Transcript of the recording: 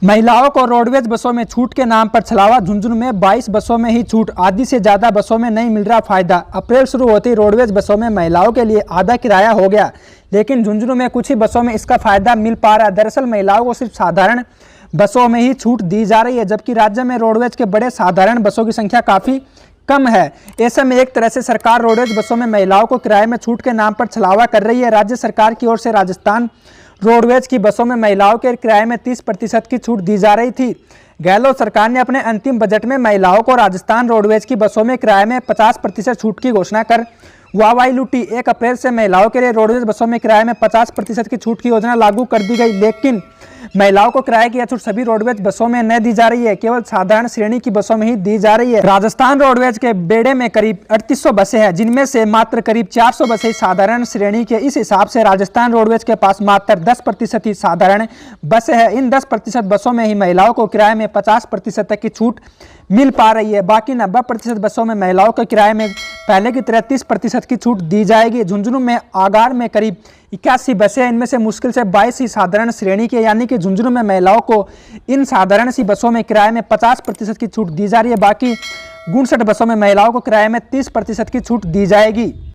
महिलाओं को रोडवेज बसों में छूट के नाम पर छलावा। झुंझुनू में 22 बसों में ही छूट, आधी से ज्यादा बसों में नहीं मिल रहा फायदा। अप्रैल शुरू होती रोडवेज बसों में महिलाओं के लिए आधा किराया हो गया, लेकिन झुंझुनू में कुछ ही बसों में इसका फायदा मिल पा रहा है। दरअसल महिलाओं को सिर्फ साधारण बसों में ही छूट दी जा रही है, जबकि राज्य में रोडवेज के बड़े साधारण बसों की संख्या काफी कम है। ऐसे में एक तरह से सरकार रोडवेज बसों में महिलाओं को किराए में छूट के नाम पर छलावा कर रही है। राज्य सरकार की ओर से राजस्थान रोडवेज की बसों में महिलाओं के किराए में 30% की छूट दी जा रही थी। गहलोत सरकार ने अपने अंतिम बजट में महिलाओं को राजस्थान रोडवेज की बसों में किराए में 50% छूट की घोषणा कर वाहवाही लूटी। 1 अप्रैल से महिलाओं के लिए रोडवेज बसों में किराए में 50% की छूट की योजना लागू कर दी गई, लेकिन महिलाओं को किराए की यह छूट सभी रोडवेज बसों में न दी जा रही है, केवल साधारण श्रेणी की बसों में ही दी जा रही है। राजस्थान रोडवेज के बेड़े में करीब 3800 बसें हैं, जिनमें से मात्र करीब 400 बसें साधारण श्रेणी के। इस हिसाब से राजस्थान रोडवेज के पास मात्र 10% ही साधारण बसें हैं। इन 10% बसों में ही महिलाओं को किराए में 50% तक की छूट मिल पा रही है। बाकी 90% बसों में महिलाओं के किराए में पहले की तरह 30% की छूट दी जाएगी। झुंझुनू में आगार में करीब 81 बसें, इनमें से मुश्किल से 22 ही साधारण श्रेणी के, यानी कि झुंझुनू में महिलाओं को इन साधारण सी बसों में किराए में 50% की छूट दी जा रही है। बाकी 59 बसों में महिलाओं को किराए में 30% की छूट दी जाएगी।